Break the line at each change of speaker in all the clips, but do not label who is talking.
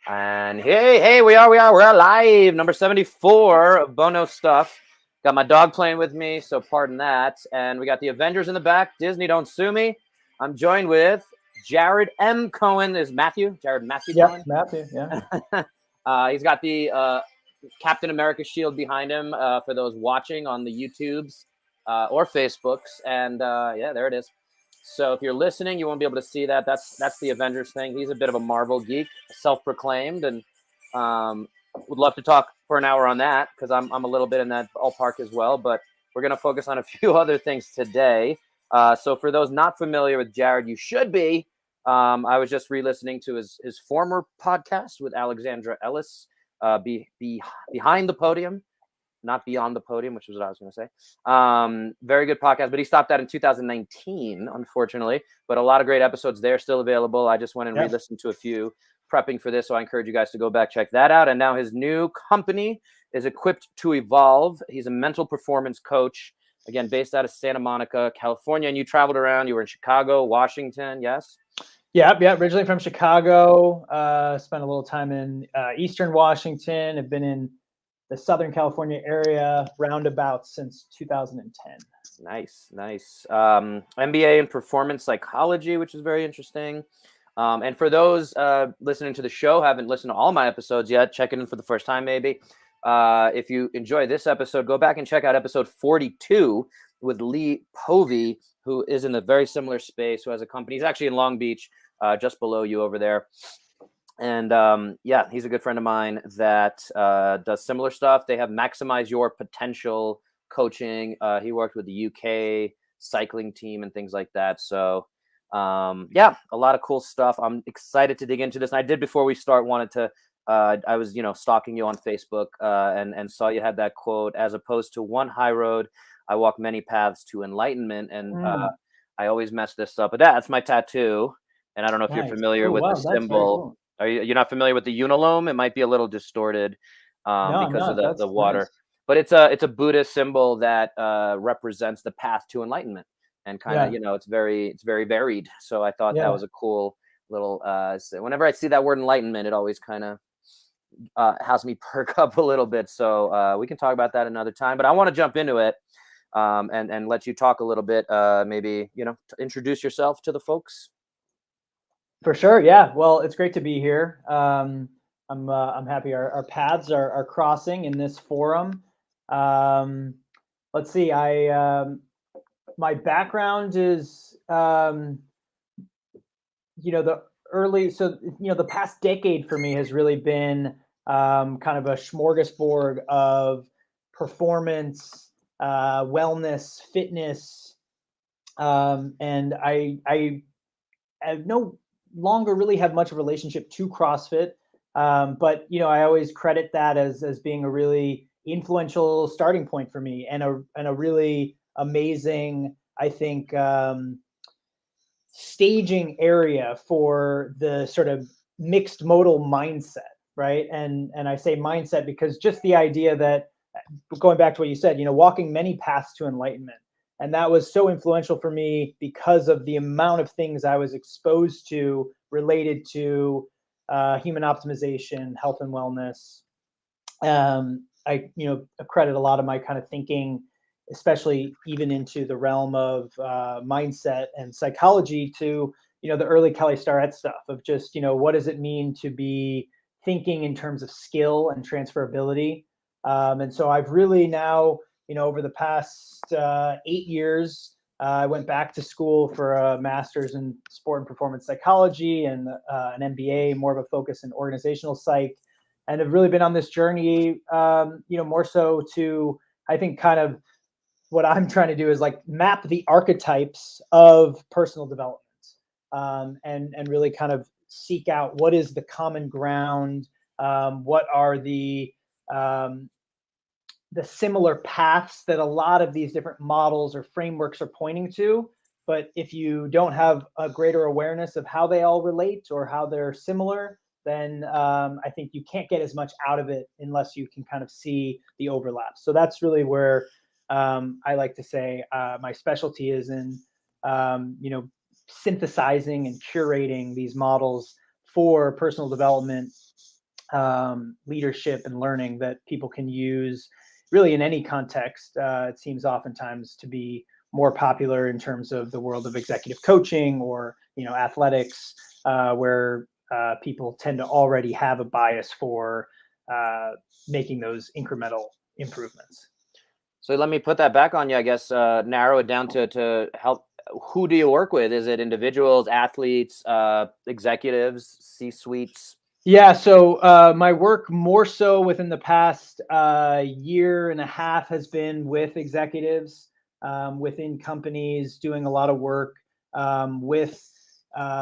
And hey, we're live. Number 74 of Bono Stuff. Got my dog playing with me, so pardon that. And we got the Avengers in the back. Disney, don't sue me. I'm joined with Jared M. Cohen. Is Matthew? Jared Matthew
Yeah,
Cohen?
Matthew, yeah.
He's got the Captain America shield behind him for those watching on the YouTubes or Facebooks. And yeah, there it is. So if you're listening, you won't be able to see that. That's the Avengers thing. He's a bit of a Marvel geek, self-proclaimed, and would love to talk for an hour on that because I'm a little bit in that ballpark as well. But we're going to focus on a few other things today. So for those not familiar with Jared, you should be. I was just re-listening to his former podcast with Alexandra Ellis, Behind the Podium. Not Beyond the Podium, which was what I was going to say. Very good podcast, but he stopped that in 2019, unfortunately. But a lot of great episodes there still available. I just went and re-listened to a few prepping for this, so I encourage you guys to go back, check that out. And now his new company is Equipped to Evolve. He's a mental performance coach, again, based out of Santa Monica, California. And you traveled around. You were in Chicago, Washington, yes?
Yeah. Originally from Chicago. Spent a little time in Eastern Washington. Have been in the Southern California area roundabout since 2010.
Nice. MBA in performance psychology, which is very interesting. And for those listening to the show, haven't listened to all my episodes yet, checking in for the first time maybe. If you enjoy this episode, go back and check out episode 42 with Lee Povey, who is in a very similar space, who has a company. He's actually in Long Beach, just below you over there. And yeah, he's a good friend of mine that does similar stuff. They have Maximize Your Potential coaching. He worked with the UK cycling team and things like that. So yeah, a lot of cool stuff. I'm excited to dig into this. And I did before we start wanted to, I was, stalking you on Facebook and saw you had that quote, as opposed to one high road, I walk many paths to enlightenment. And I always mess this up, but that's my tattoo. And I don't know if you're familiar with the symbol. Cool. You're not familiar with the unilome? It might be a little distorted because of the water. Nice. But it's a Buddhist symbol that represents the path to enlightenment, and kind of it's very varied. So I thought that was a cool little. Whenever I see that word enlightenment, it always kind of has me perk up a little bit. So we can talk about that another time. But I want to jump into it and let you talk a little bit. Maybe introduce yourself to the folks.
For sure. Yeah. Well, it's great to be here. I'm happy our paths are crossing in this forum. Let's see. My background is, the past decade for me has really been kind of a smorgasbord of performance, wellness, fitness, and I have no longer really have much of a relationship to CrossFit. But, I always credit that as being a really influential starting point for me and a really amazing, I think, staging area for the sort of mixed modal mindset, right? And I say mindset because just the idea that, going back to what you said, walking many paths to enlightenment. And that was so influential for me because of the amount of things I was exposed to related to human optimization, health and wellness. I credit a lot of my kind of thinking, especially even into the realm of mindset and psychology, to the early Kelly Starrett stuff of just what does it mean to be thinking in terms of skill and transferability. And so I've really now, over the past 8 years, I went back to school for a master's in sport and performance psychology and an MBA, more of a focus in organizational psych, and have really been on this journey, more so to, I think, kind of what I'm trying to do is like map the archetypes of personal development, and really kind of seek out what is the common ground, what are the similar paths that a lot of these different models or frameworks are pointing to. But if you don't have a greater awareness of how they all relate or how they're similar, then I think you can't get as much out of it unless you can kind of see the overlap. So that's really where I like to say my specialty is in, synthesizing and curating these models for personal development leadership and learning that people can use really in any context. It seems oftentimes to be more popular in terms of the world of executive coaching or, athletics, where people tend to already have a bias for making those incremental improvements.
So let me put that back on you, I guess, narrow it down to help. Who do you work with? Is it individuals, athletes, executives, C-suites?
Yeah, so my work more so within the past year and a half has been with executives within companies, doing a lot of work with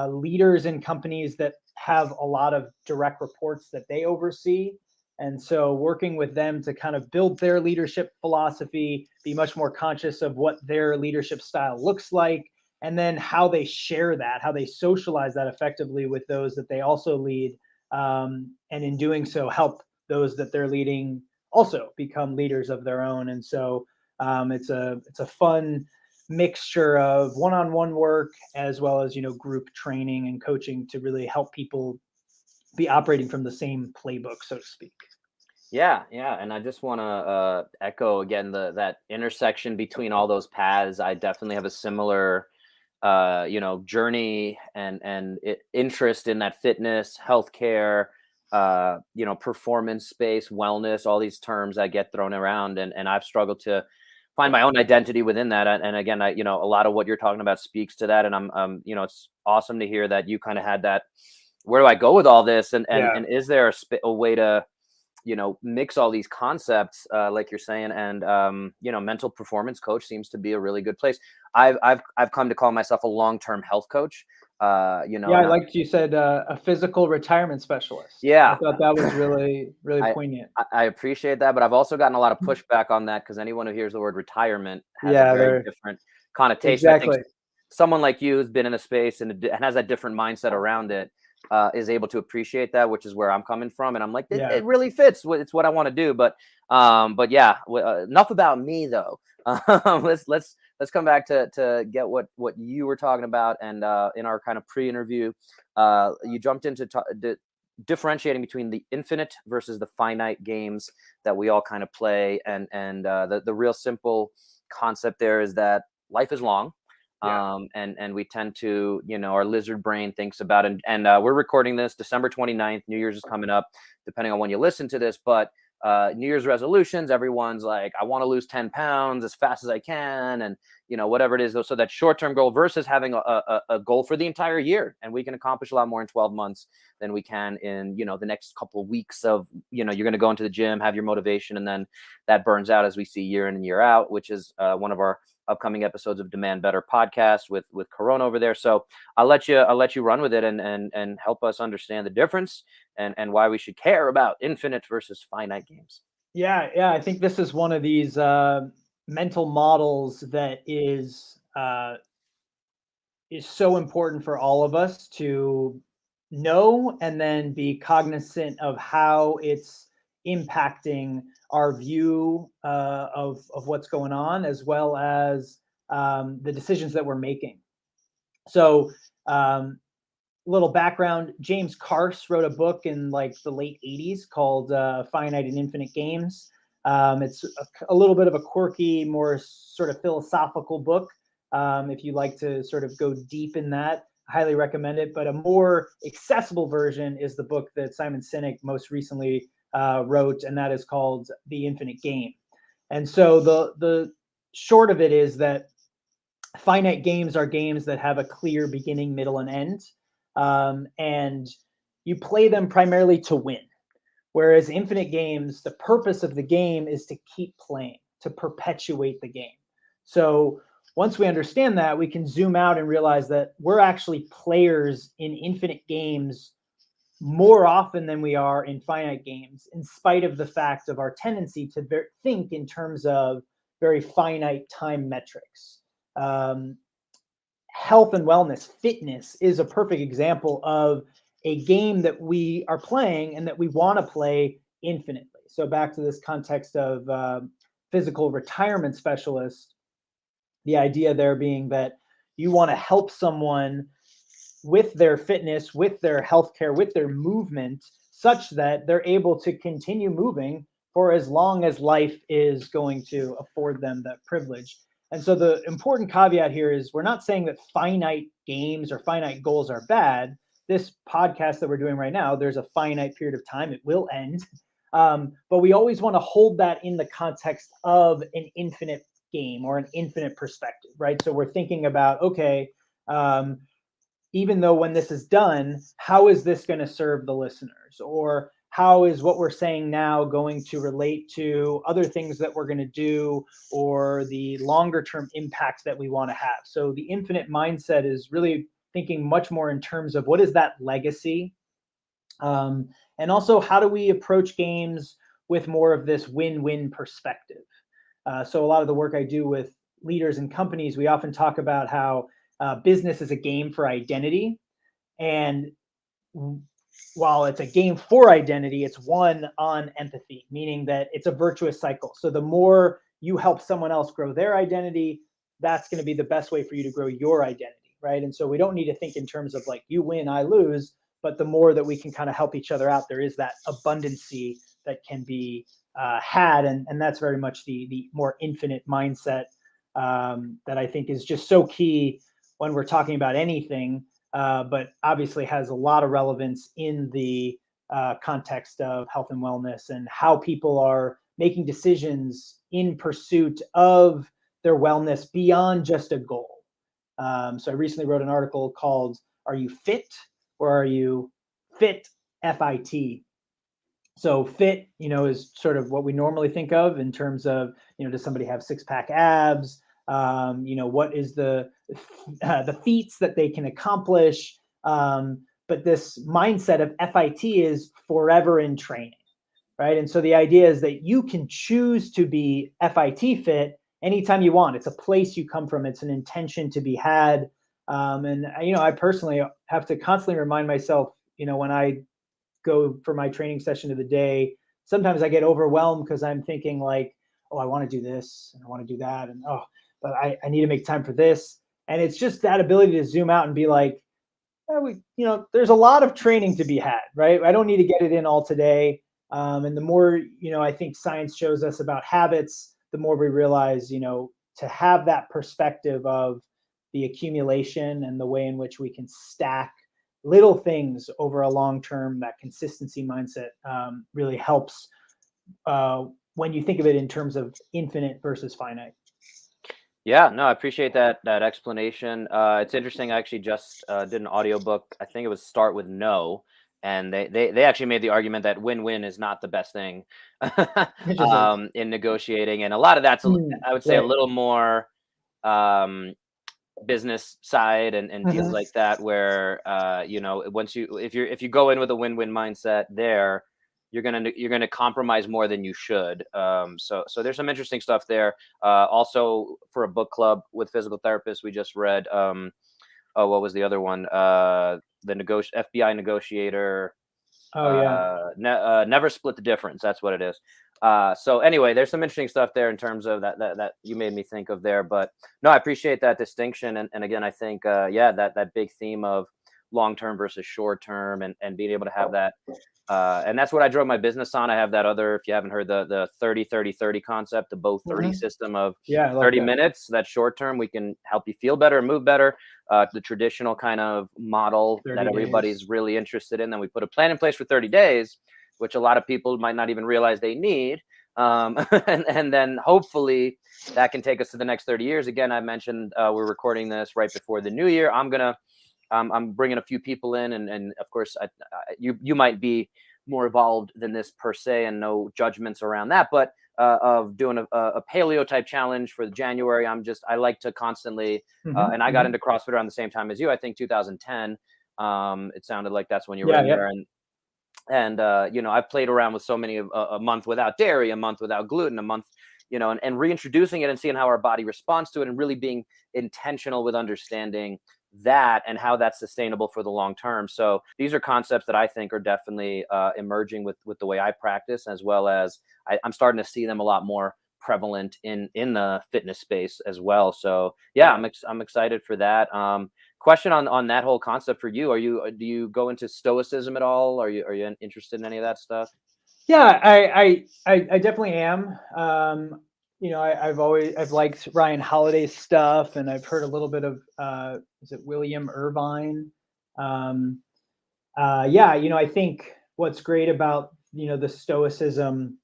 leaders in companies that have a lot of direct reports that they oversee. And so working with them to kind of build their leadership philosophy, be much more conscious of what their leadership style looks like, and then how they share that, how they socialize that effectively with those that they also lead. And in doing so, help those that they're leading also become leaders of their own. And so it's a fun mixture of one-on-one work as well as group training and coaching to really help people be operating from the same playbook, so to speak.
Yeah, and I just want to echo again that intersection between all those paths. I definitely have a similar journey and interest in that fitness, healthcare, performance space, wellness, all these terms that get thrown around. And I've struggled to find my own identity within that. And again, a lot of what you're talking about speaks to that. And I'm it's awesome to hear that you kind of had that, where do I go with all this? And is there a way to, mix all these concepts, like you're saying, and mental performance coach seems to be a really good place. I've come to call myself a long-term health coach.
I liked you said a physical retirement specialist.
Yeah,
I thought that was really poignant.
I appreciate that, but I've also gotten a lot of pushback on that because anyone who hears the word retirement has a very different connotation.
Exactly.
I think someone like you who's been in the space and has a different mindset around it is able to appreciate that, which is where I'm coming from. And I'm like, it really fits. It's what I want to do. But yeah, enough about me though. Let's come back to get what you were talking about. And in our kind of pre-interview, you jumped into differentiating between the infinite versus the finite games that we all kind of play. And the real simple concept there is that life is long. And we tend to, our lizard brain thinks about it. And we're recording this December 29th. New Year's is coming up, depending on when you listen to this. But New Year's resolutions, everyone's like, I want to lose 10 pounds as fast as I can. And, whatever it is. So that short-term goal versus having a goal for the entire year. And we can accomplish a lot more in 12 months than we can in, the next couple of weeks of, you're going to go into the gym, have your motivation, and then that burns out as we see year in and year out, which is one of our upcoming episodes of Demand Better podcast with Cohen over there. So I'll let you run with it and help us understand the difference and why we should care about infinite versus finite games.
Yeah. I think this is one of these mental models that is so important for all of us to know and then be cognizant of how it's impacting our view of what's going on, as well as the decisions that we're making. So little background, James Carse wrote a book in like the late 80s called Finite and Infinite Games. It's a little bit of a quirky, more sort of philosophical book. If you like to sort of go deep in that, I highly recommend it. But a more accessible version is the book that Simon Sinek most recently wrote, and that is called The Infinite Game. And so the short of it is that finite games are games that have a clear beginning, middle, and end. And you play them primarily to win. Whereas infinite games, the purpose of the game is to keep playing, to perpetuate the game. So once we understand that, we can zoom out and realize that we're actually players in infinite games more often than we are in finite games, in spite of the fact of our tendency to think in terms of very finite time metrics. Health and wellness, fitness is a perfect example of a game that we are playing and that we want to play infinitely. So back to this context of physical retirement specialist, the idea there being that you want to help someone with their fitness, with their healthcare, with their movement, such that they're able to continue moving for as long as life is going to afford them that privilege. And so the important caveat here is we're not saying that finite games or finite goals are bad. This podcast that we're doing right now, there's a finite period of time. It will end. But we always want to hold that in the context of an infinite game or an infinite perspective, right? So we're thinking about, okay, even though when this is done, how is this going to serve the listeners? Or how is what we're saying now going to relate to other things that we're going to do, or the longer term impact that we want to have? So the infinite mindset is really thinking much more in terms of what is that legacy? And also, how do we approach games with more of this win-win perspective? So a lot of the work I do with leaders and companies, we often talk about how business is a game for identity. And while it's a game for identity, it's one on empathy, meaning that it's a virtuous cycle. So the more you help someone else grow their identity, that's going to be the best way for you to grow your identity, right? And so we don't need to think in terms of like you win, I lose, but the more that we can kind of help each other out, there is that abundancy that can be had. And that's very much the more infinite mindset that I think is just so key when we're talking about anything, but obviously has a lot of relevance in the context of health and wellness and how people are making decisions in pursuit of their wellness beyond just a goal. So I recently wrote an article called, "Are you fit or are you fit, FIT?" So fit, is sort of what we normally think of in terms of, does somebody have six-pack abs? What is the feats that they can accomplish? But this mindset of FIT is forever in training, right? And so the idea is that you can choose to be FIT fit anytime you want. It's a place you come from. It's an intention to be had. And I personally have to constantly remind myself, when I go for my training session of the day, sometimes I get overwhelmed because I'm thinking like, oh, I want to do this and I want to do that. And but I need to make time for this. And it's just that ability to zoom out and be like, there's a lot of training to be had, right? I don't need to get it in all today. And the more, I think science shows us about habits, the more we realize, to have that perspective of the accumulation and the way in which we can stack little things over a long term, that consistency mindset really helps when you think of it in terms of infinite versus finite.
Yeah, no, I appreciate that explanation. It's interesting. I actually just did an audiobook. I think it was Start with No. And they actually made the argument that win-win is not the best thing in negotiating. And a lot of that's, I would say, a little more business side and deals like that, where if you go in with a win-win mindset there, you're gonna compromise more than you should. So there's some interesting stuff there. Also, for a book club with physical therapists, we just read what was the other one? The FBI negotiator. Never split the difference. That's what it is. So anyway, there's some interesting stuff there in terms of that you made me think of there. But no, I appreciate that distinction. And again, I think that big theme of long-term versus short-term and being able to have that. And that's what I drove my business on. I have that other, if you haven't heard the 30-30-30 concept, the Bow 30 system of 30 minutes. That's short term. We can help you feel better, move better. The traditional kind of model that everybody's really interested in. Then we put a plan in place for 30 days, which a lot of people might not even realize they need. And then hopefully that can take us to the next 30 years. Again, I mentioned we're recording this right before the new year. I'm bringing a few people in, and of course, you might be more evolved than this per se, and no judgments around that. But of doing a paleo type challenge for January, I like to constantly, and I got into CrossFit around the same time as you. I think 2010. It sounded like that's when you were in there, and I've played around with so many a month without dairy, a month without gluten, a month. And reintroducing it and seeing how our body responds to it, and really being intentional with understanding that and how that's sustainable for the long term. So these are concepts that I think are definitely emerging with the way I practice, as well as I'm starting to see them a lot more prevalent in the fitness space as well. So yeah, I'm excited for that. Question on that whole concept for you. Do you go into stoicism at all? Are you interested in any of that stuff?
Yeah, I definitely am. I've liked Ryan Holiday's stuff, and I've heard a little bit of is it William Irvine? Um, yeah, I think what's great about the Stoicism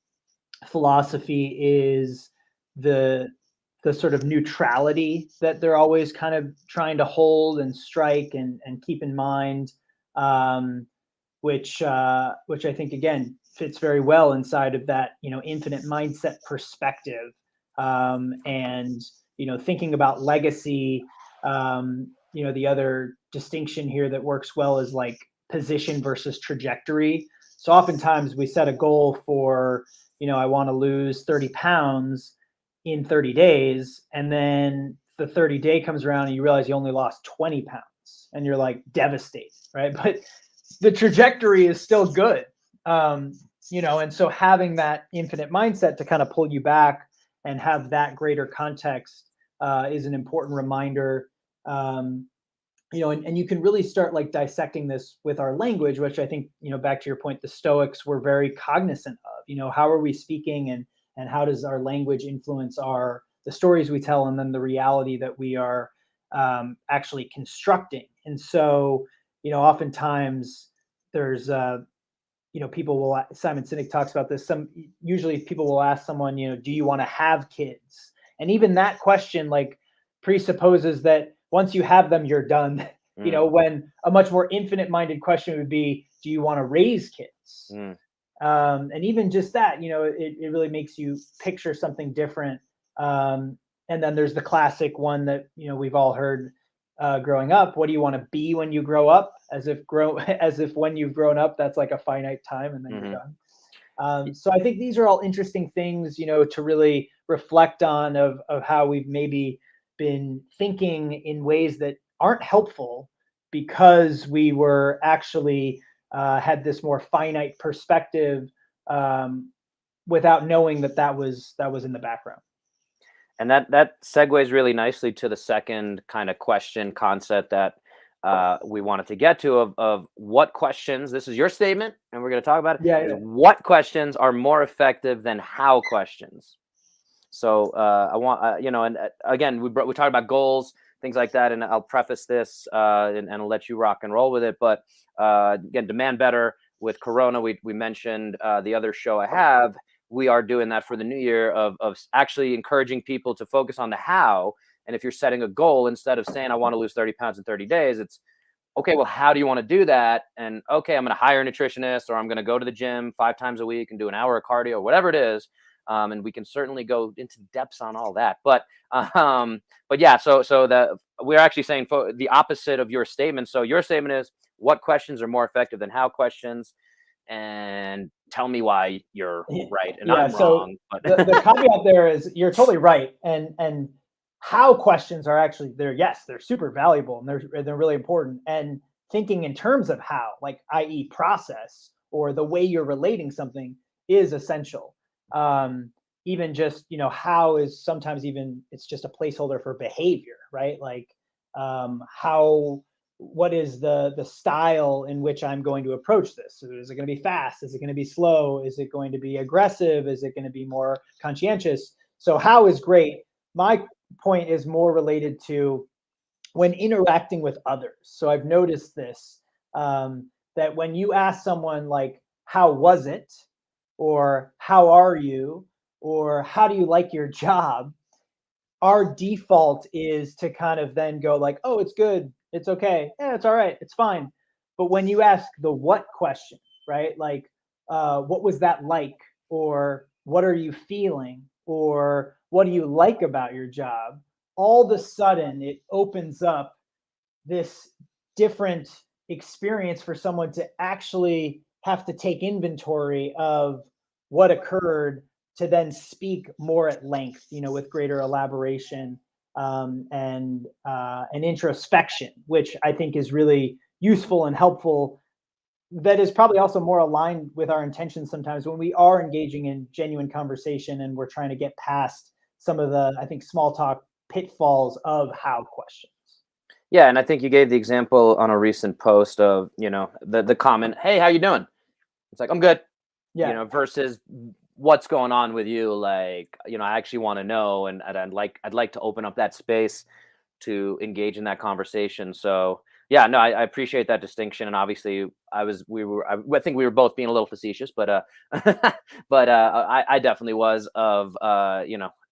philosophy is the the sort of neutrality that they're always kind of trying to hold and strike and keep in mind. Um, which I think again fits very well inside of that infinite mindset perspective, and thinking about legacy. The other distinction here that works well is like position versus trajectory. So oftentimes we set a goal for I want to lose 30 pounds in 30 days, and then the 30-day comes around and you realize you only lost 20 pounds and you're like devastated, right? But the trajectory is still good. And so having that infinite mindset to kind of pull you back and have that greater context is an important reminder. And you can really start like dissecting this with our language, which I think, back to your point, the Stoics were very cognizant of, how are we speaking, and how does our language influence the stories we tell, and then the reality that we are actually constructing. And so, oftentimes there's Simon Sinek talks about this. Usually people will ask someone, do you want to have kids? And even that question like presupposes that once you have them, you're done. When a much more infinite minded question would be, do you want to raise kids? And even just that, it really makes you picture something different. And then there's the classic one that, we've all heard growing up. What do you want to be when you grow up? As if when you've grown up, that's like a finite time and then you're done. So I think these are all interesting things, to really reflect on of how we've maybe been thinking in ways that aren't helpful because we were actually had this more finite perspective without knowing that was in the background.
And that segues really nicely to the second kind of question concept that we wanted to get to of what questions, this is your statement, and we're going to talk about it.
Yeah.
What questions are more effective than how questions? So I want, and again, we talked about goals, things like that, and I'll preface this and I'll let you rock and roll with it. But again, demand better with Corona. We mentioned the other show I have. We are doing that for the new year of actually encouraging people to focus on the how. And if you're setting a goal, instead of saying, I want to lose 30 pounds in 30 days, it's, okay, well, how do you want to do that? And okay, I'm going to hire a nutritionist, or I'm going to go to the gym 5 times a week and do an hour of cardio, whatever it is. And we can certainly go into depths on all that. But yeah, so we're actually saying the opposite of your statement. So your statement is, what questions are more effective than how questions? And tell me why you're right and I'm wrong. But
the caveat there is you're totally right. And how questions are actually they're super valuable and they're really important. And thinking in terms of how, like i.e. process or the way you're relating something is essential. Even just, how is sometimes even it's just a placeholder for behavior, right? Like what is the style in which I'm going to approach this? So is it going to be fast? Is it going to be slow? Is it going to be aggressive? Is it going to be more conscientious? So how is great. My point is more related to when interacting with others. So I've noticed this, that when you ask someone like, how was it? Or how are you? Or how do you like your job? Our default is to kind of then go like, oh, it's good. It's okay. Yeah, it's all right. It's fine. But when you ask the what question, right? Like, what was that like? Or what are you feeling? Or what do you like about your job? All of a sudden, it opens up this different experience for someone to actually have to take inventory of what occurred to then speak more at length, with greater elaboration and introspection, which I think is really useful and helpful. That is probably also more aligned with our intentions sometimes when we are engaging in genuine conversation and we're trying to get past some of the, I think, small talk pitfalls of how questions.
Yeah, and I think you gave the example on a recent post of, the comment, "Hey, how you doing?" It's like, "I'm good,"
Yeah.
versus what's going on with you. Like, I actually want to know, and I'd like to open up that space to engage in that conversation. So yeah, no, I appreciate that distinction. And obviously, I think we were both being a little facetious, but I definitely was of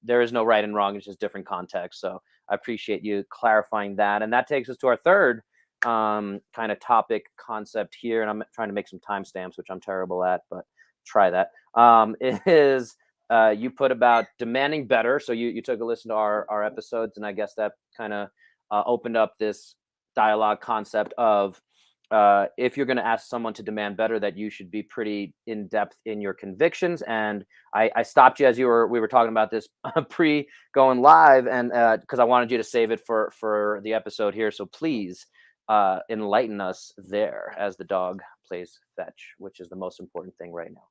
there is no right and wrong. It's just different context. So I appreciate you clarifying that. And that takes us to our third kind of topic concept here. And I'm trying to make some timestamps, which I'm terrible at, but try that. Is you put about demanding better. So you took a listen to our episodes, and I guess that kind of opened up this dialogue concept of if you're going to ask someone to demand better, that you should be pretty in depth in your convictions. And I stopped you as we were talking about this pre going live, and because I wanted you to save it for the episode here. So please enlighten us there as the dog plays fetch, which is the most important thing right now.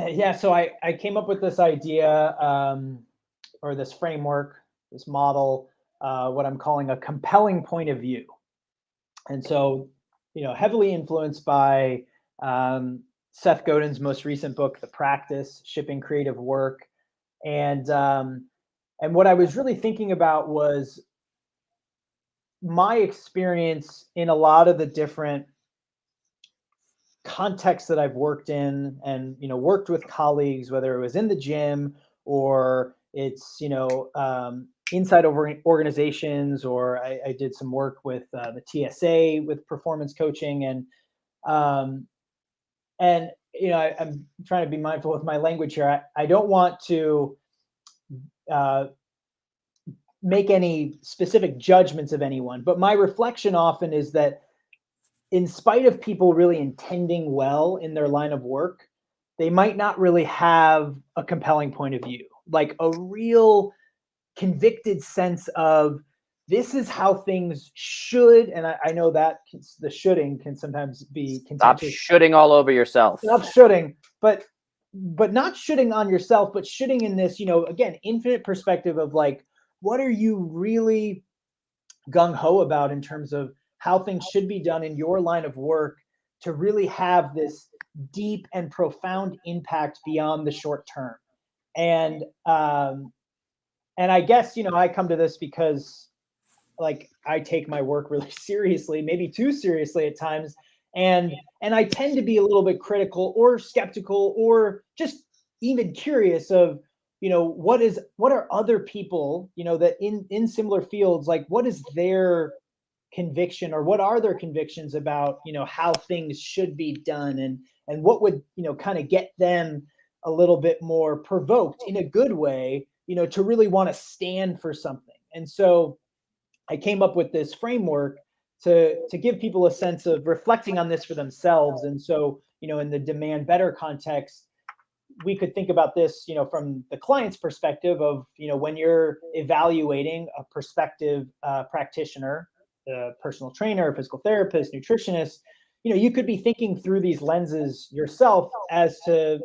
Yeah, so I came up with this idea, or this framework, this model, what I'm calling a compelling point of view. And so, heavily influenced by Seth Godin's most recent book, The Practice, Shipping Creative Work. And what I was really thinking about was my experience in a lot of the different contexts that I've worked in, and worked with colleagues, whether it was in the gym or it's inside organizations, or I did some work with the TSA with performance coaching, um, and I'm trying to be mindful with my language here. I don't want to uh, make any specific judgments of anyone, but my reflection often is that in spite of people really intending well in their line of work, they might not really have a compelling point of view, like a real convicted sense of this is how things should. And I know that the shoulding can sometimes be
Stop
contentious.
shooting all over yourself.
Not shoulding, but not shooting on yourself, but shooting in this, again, infinite perspective of like, what are you really gung-ho about in terms of how things should be done in your line of work to really have this deep and profound impact beyond the short term. And I guess I come to this because like I take my work really seriously, maybe too seriously at times, and I tend to be a little bit critical or skeptical or just even curious of what are other people that in similar fields, like what is their conviction, or what are their convictions about how things should be done, and what would kind of get them a little bit more provoked in a good way to really want to stand for something. And so I came up with this framework to give people a sense of reflecting on this for themselves. And so in the demand better context, we could think about this from the client's perspective of when you're evaluating a prospective practitioner, a personal trainer, a physical therapist, nutritionist, you could be thinking through these lenses yourself as to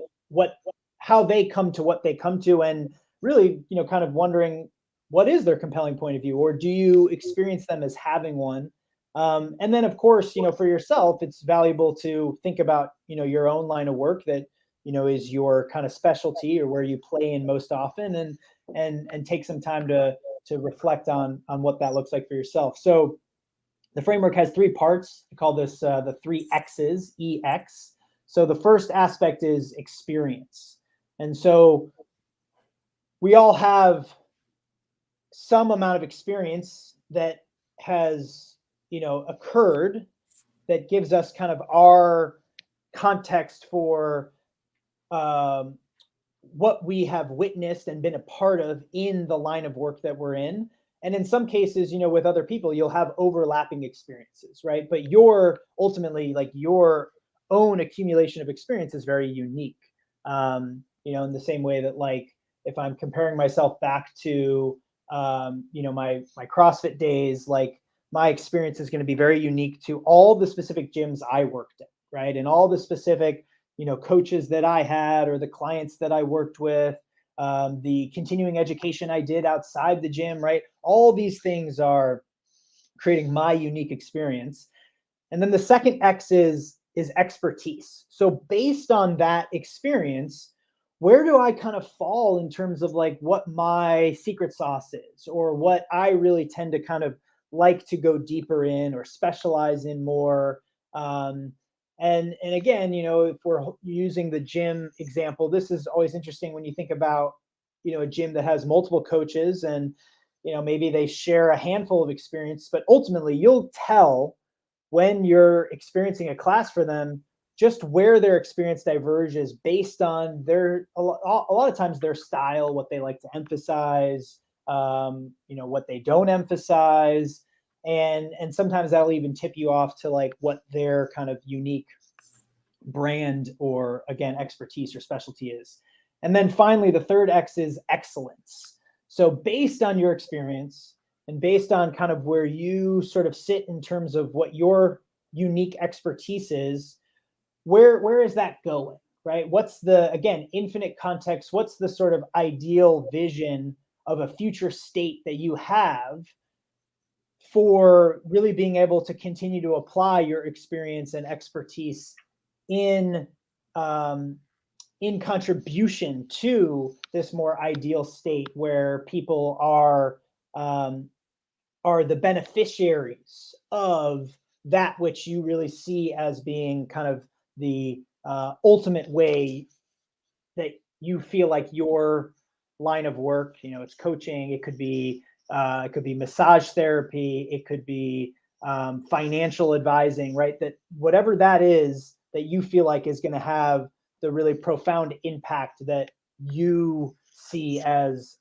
how they come to what they come to, and really kind of wondering what is their compelling point of view, or do you experience them as having one. And then of course for yourself, it's valuable to think about your own line of work that is your kind of specialty, or where you play in most often, and take some time to reflect on what that looks like for yourself. So the framework has three parts. I call this the three X's, EX. So the first aspect is experience. And so we all have some amount of experience that has, occurred, that gives us kind of our context for what we have witnessed and been a part of in the line of work that we're in. And in some cases, with other people, you'll have overlapping experiences, right? But ultimately, like your own accumulation of experience is very unique. In the same way that, like, if I'm comparing myself back to, my CrossFit days, like my experience is going to be very unique to all the specific gyms I worked in, right? And all the specific coaches that I had, or the clients that I worked with, the continuing education I did outside the gym, right? All these things are creating my unique experience. And then the second X is expertise. So based on that experience, where do I kind of fall in terms of like what my secret sauce is, or what I really tend to kind of like to go deeper in or specialize in more. And again, if we're using the gym example, this is always interesting when you think about, a gym that has multiple coaches, and maybe they share a handful of experience, but ultimately you'll tell when you're experiencing a class for them just where their experience diverges based on a lot of times their style, what they like to emphasize, what they don't emphasize, and sometimes that'll even tip you off to like what their kind of unique brand or, again, expertise or specialty is. And then finally, the third X is excellence. So based on your experience and based on kind of where you sort of sit in terms of what your unique expertise is, where is that going, right? What's the, again, infinite context? What's the sort of ideal vision of a future state that you have for really being able to continue to apply your experience and expertise in contribution to this more ideal state where people are the beneficiaries of that which you really see as being kind of the ultimate way that you feel like your line of work, it's coaching, it could be massage therapy, it could be financial advising, right? That whatever that is that you feel like is going to have the really profound impact that you see as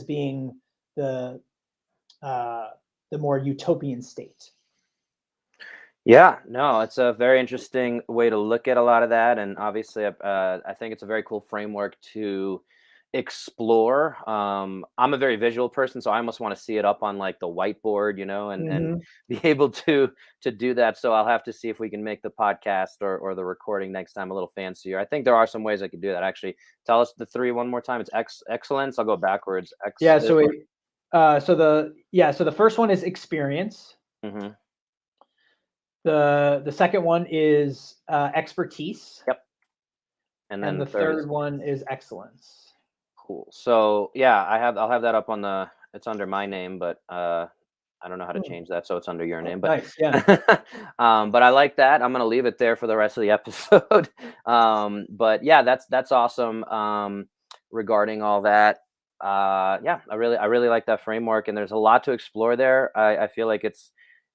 being the more utopian state.
Yeah, no, it's a very interesting way to look at a lot of that, and obviously, I think it's a very cool framework to explore. I'm a very visual person, so I almost want to see it up on like the whiteboard, and be able to do that. So I'll have to see if we can make the podcast or the recording next time a little fancier. I think there are some ways I could do that. Actually, tell us the three one more time. It's excellence. I'll go backwards.
Yeah. So the first one is experience.
Mm-hmm.
The second one is expertise.
Yep. And then
the third one is excellence.
Cool. So yeah, I'll have that up on it's under my name, but I don't know how to change that, so it's under your name. But
nice, yeah.
But I like that. I'm gonna leave it there for the rest of the episode. But yeah, that's awesome. Regarding all that, yeah, I really like that framework, and there's a lot to explore there. I feel like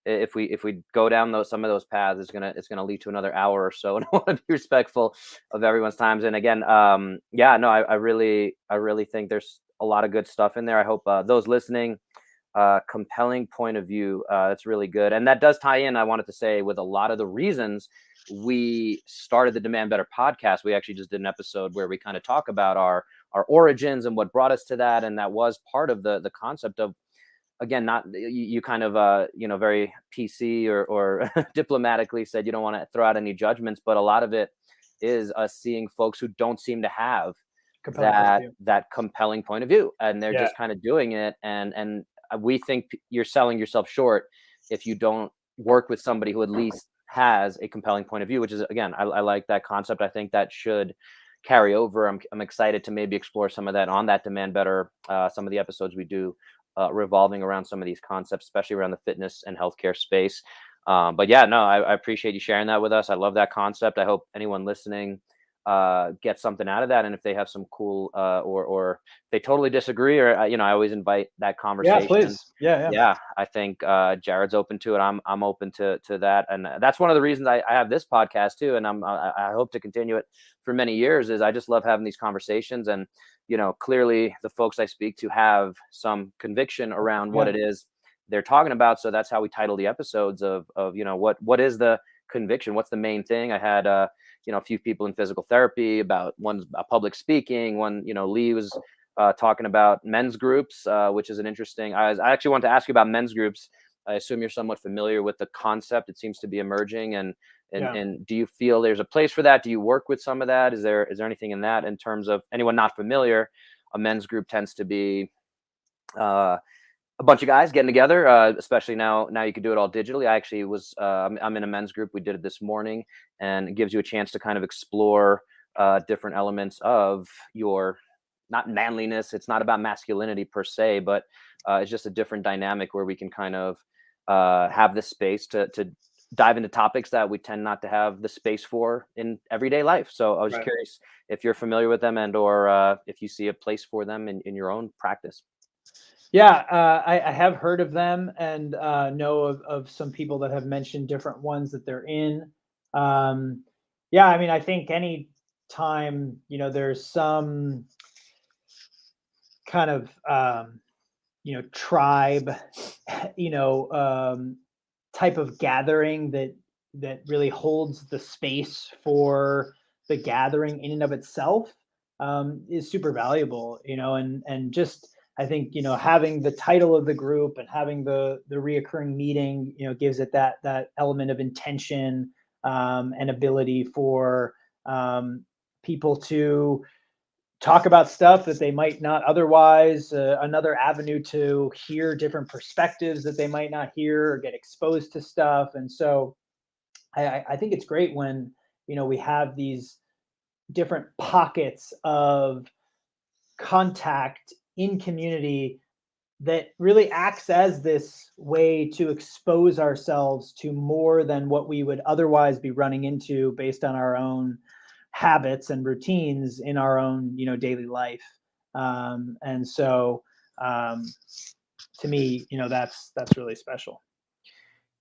if we go down some of those paths, it's gonna lead to another hour or so, and I want to be respectful of everyone's times. And again, yeah, no, I really think there's a lot of good stuff in there. I hope those listening, compelling point of view, it's really good, and that does tie in, I wanted to say, with a lot of the reasons we started the Demand Better podcast. We actually just did an episode where we kind of talk about our origins and what brought us to that, and that was part of the concept of, again, not you kind of very PC or diplomatically said you don't want to throw out any judgments, but a lot of it is us seeing folks who don't seem to have that compelling point of view, and they're just kind of doing it, and we think you're selling yourself short if you don't work with somebody who at least has a compelling point of view, which is, again, I like that concept. I think that should carry over. I'm excited to maybe explore some of that on that Demand Better, some of the episodes we do revolving around some of these concepts, especially around the fitness and healthcare space. But yeah, no, I appreciate you sharing that with us. I love that concept. I hope anyone listening gets something out of that. And if they have some cool or they totally disagree, or I always invite that conversation.
Yeah, please.
Yeah. I think Jared's open to it. I'm open to that, and that's one of the reasons I have this podcast too. And I hope to continue it for many years. Is I just love having these conversations, and clearly the folks I speak to have some conviction around what it is they're talking about. So that's how we title the episodes of what is the conviction, what's the main thing. I had a few people in physical therapy about, one's public speaking, one Lee was talking about men's groups, which is an interesting. I actually want to ask you about men's groups. I assume you're somewhat familiar with the concept. It seems to be emerging, and do you feel there's a place for that? Do you work with some of that? Is there anything in that, in terms of anyone not familiar? A men's group tends to be a bunch of guys getting together, especially now you can do it all digitally. I actually was I'm in a men's group. We did it this morning, and it gives you a chance to kind of explore different elements of your, not manliness. It's not about masculinity per se, but it's just a different dynamic where we can kind of have the space to dive into topics that we tend not to have the space for in everyday life. So I was just
Right.
curious if you're familiar with them, and or if you see a place for them in your own practice.
Yeah, I have heard of them and know of some people that have mentioned different ones that they're in. Um, yeah, I mean, I think any time, there's some kind of, tribe, you know, um, type of gathering that really holds the space for the gathering in and of itself, is super valuable, and just I think having the title of the group and having the reoccurring meeting, gives it that element of intention, and ability for, people to talk about stuff that they might not otherwise, another avenue to hear different perspectives that they might not hear or get exposed to stuff. And so I think it's great when we have these different pockets of contact in community that really acts as this way to expose ourselves to more than what we would otherwise be running into based on our own habits and routines in our own daily life. And so, um, to me, that's really special.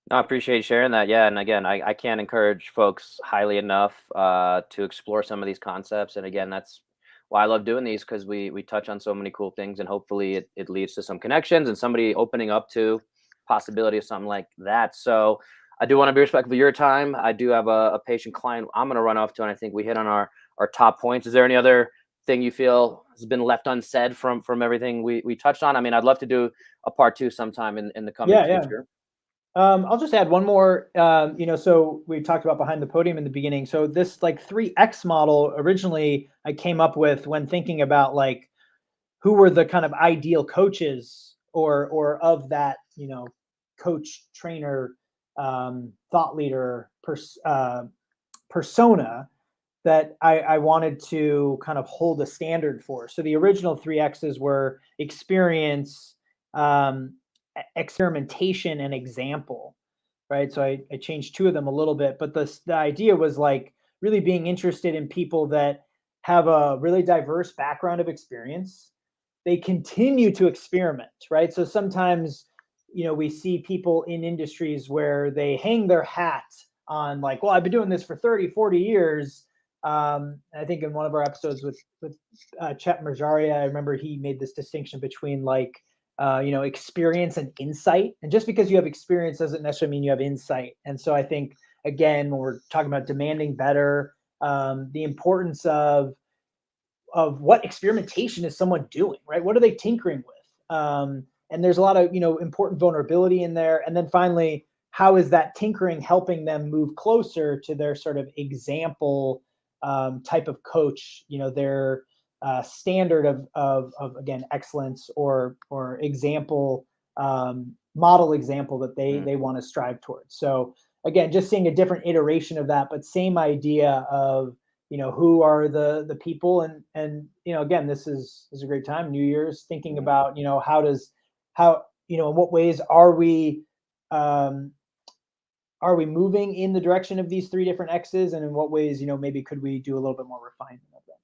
No, I appreciate you sharing that. Yeah, and again, I can't encourage folks highly enough to explore some of these concepts. And again, that's why I love doing these, because we touch on so many cool things, and hopefully it leads to some connections and somebody opening up to possibility of something like that. So I do want to be respectful of your time. I do have a patient client I'm going to run off to, and I think we hit on our top points. Is there any other thing you feel has been left unsaid from everything we touched on? I mean, I'd love to do a part two sometime in the coming
Yeah, yeah.
future.
I'll just add one more. So we talked about behind the podium in the beginning. So this like 3X model originally I came up with when thinking about like who were the kind of ideal coaches or of that coach trainer, thought leader persona that I wanted to kind of hold a standard for. So the original 3X's were experience, experimentation, and example, right? So I changed two of them a little bit, but the idea was like really being interested in people that have a really diverse background of experience. They continue to experiment, right? So sometimes, we see people in industries where they hang their hat on like, well, I've been doing this for 30, 40 years. I think in one of our episodes with Chet Marjaria, I remember he made this distinction between like, experience and insight. And just because you have experience doesn't necessarily mean you have insight. And so I think, again, when we're talking about demanding better, the importance of what experimentation is someone doing, right? What are they tinkering with? And there's a lot of important vulnerability in there. And then finally, how is that tinkering helping them move closer to their sort of example, type of coach? Their standard of again excellence or example, model example that they want to strive towards. So again, just seeing a different iteration of that, but same idea of who are the people, and again, this is a great time, New Year's, thinking about how in what ways um are we moving in the direction of these three different X's, and in what ways maybe could we do a little bit more refinement of them.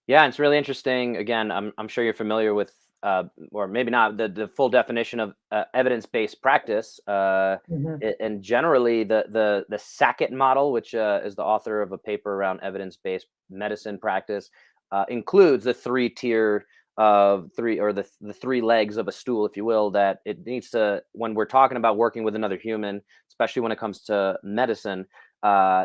Yeah, it's really interesting. Again, I'm sure you're familiar with, or maybe not, the full definition of evidence-based practice.
Mhm.
And generally, the Sackett model, which is the author of a paper around evidence-based medicine practice, includes the three-tier of three, or the three legs of a stool, if you will, that it needs to, when we're talking about working with another human, especially when it comes to medicine,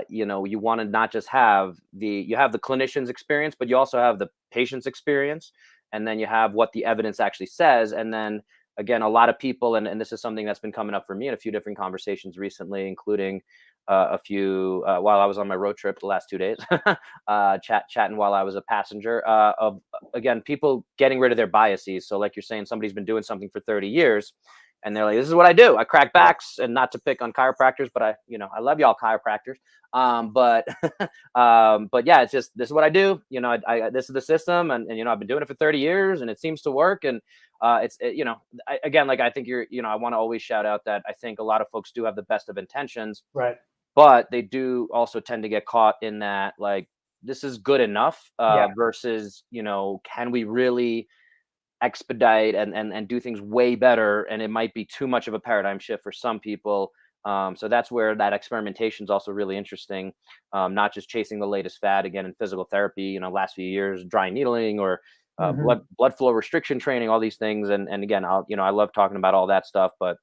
you want to not just have you have the clinician's experience, but you also have the patient's experience, and then you have what the evidence actually says. And then again, a lot of people, and this is something that's been coming up for me in a few different conversations recently, including a few while I was on my road trip the last 2 days, chatting while I was a passenger, of again people getting rid of their biases. So like you're saying, somebody's been doing something for 30 years, and they're like, "This is what I do. I crack backs." And not to pick on chiropractors, but I love y'all chiropractors. But but yeah, it's just, this is what I do. This is the system, and I've been doing it for 30 years, and it seems to work. And again, like I think I want to always shout out that I think a lot of folks do have the best of intentions,
Right.
but they do also tend to get caught in that, like, this is good enough,
Yeah.
versus, can we really expedite and do things way better? And it might be too much of a paradigm shift for some people. So that's where that experimentation is also really interesting. Not just chasing the latest fad again in physical therapy, last few years, dry needling, or
Mhm.
blood flow restriction training, all these things. And again, I love talking about all that stuff, but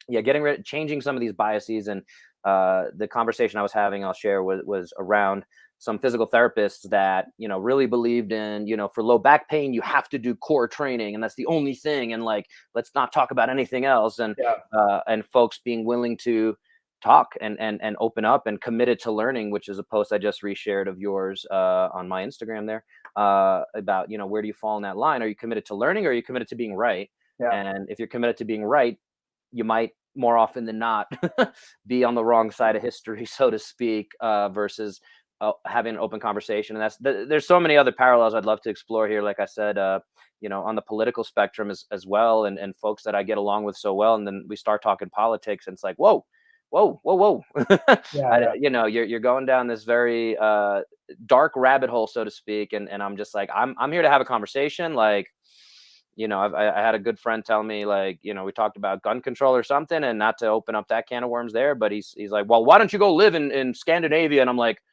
yeah, changing some of these biases. And the conversation I was having, I'll share, was around some physical therapists that really believed in, for low back pain you have to do core training, and that's the only thing, and like, let's not talk about anything else.
Yeah.
And folks being willing to talk and open up and committed to learning, which is a post I just reshared of yours on my Instagram there, about where do you fall in that line? Are you committed to learning, or are you committed to being right?
Yeah.
And if you're committed to being right, you might more often than not be on the wrong side of history, so to speak, versus having an open conversation. And there's so many other parallels I'd love to explore here. Like I said, on the political spectrum as well, and folks that I get along with so well. And then we start talking politics, and it's like, whoa, whoa, whoa, whoa.
Yeah. Yeah.
You're going down this very dark rabbit hole, so to speak. And I'm just like, I'm here to have a conversation. Like, I had a good friend tell me, like, we talked about gun control or something, and not to open up that can of worms there, but he's like, well, why don't you go live in Scandinavia? And I'm like,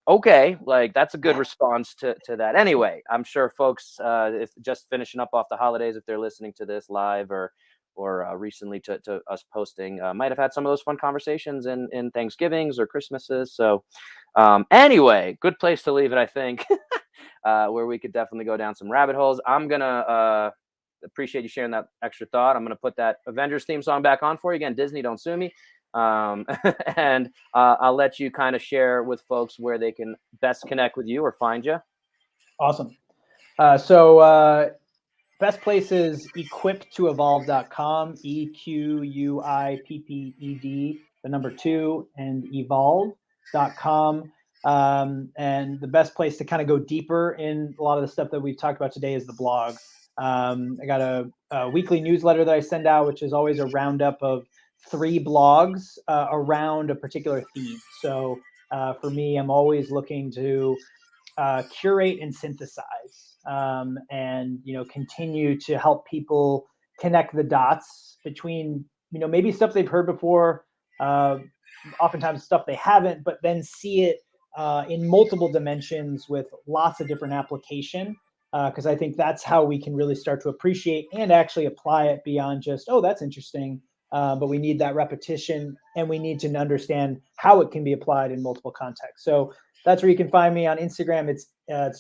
okay, like, that's a good response to that. Anyway, I'm sure folks, if just finishing up off the holidays, if they're listening to this live or recently to us posting, might have had some of those fun conversations in Thanksgivings or Christmases. So anyway, good place to leave it, I think. Where we could definitely go down some rabbit holes. I'm gonna appreciate you sharing that extra thought. I'm gonna put that Avengers theme song back on for you again. Disney, don't sue me. And I'll let you kind of share with folks where they can best connect with you or find you.
Awesome. So best place is equipped2evolve.com, EQUIPPED, the number 2, and evolve.com. And the best place to kind of go deeper in a lot of the stuff that we've talked about today is the blog. I got a weekly newsletter that I send out, which is always a roundup of 3 blogs around a particular theme. So for me, I'm always looking to curate and synthesize, and continue to help people connect the dots between maybe stuff they've heard before, oftentimes stuff they haven't, but then see it in multiple dimensions with lots of different application, because I think that's how we can really start to appreciate and actually apply it beyond just, oh, that's interesting, but we need that repetition, and we need to understand how it can be applied in multiple contexts. So that's where you can find me on Instagram. It's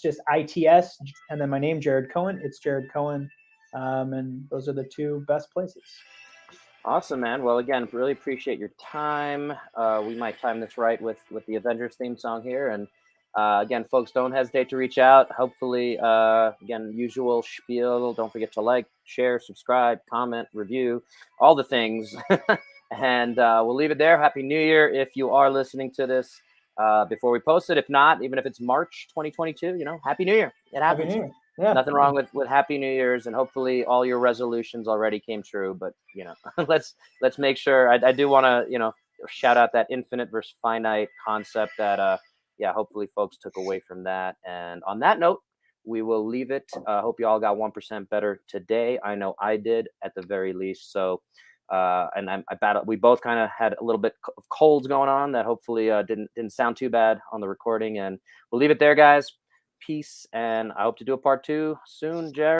just ITS, and then my name, Jared Cohen. It's Jared Cohen, and those are the 2 best places.
Awesome, man. Well, again, really appreciate your time. We might time this right with the Avengers theme song here. And again, folks, don't hesitate to reach out. Hopefully, again, usual spiel. Don't forget to like, share, subscribe, comment, review, all the things. And we'll leave it there. Happy New Year if you are listening to this before we post it. If not, even if it's March 2022, Happy New Year. It happens.
Happy New Year. Yeah.
Nothing wrong with Happy New Year's, and hopefully all your resolutions already came true. But let's make sure. I do want to shout out that infinite versus finite concept that hopefully folks took away from that. And on that note, we will leave it. Hope you all got 1% better today. I know I did, at the very least. So and I battled. We both kind of had a little bit of colds going on that hopefully didn't sound too bad on the recording. And we'll leave it there, guys. Peace, and I hope to do a part 2 soon, Jared.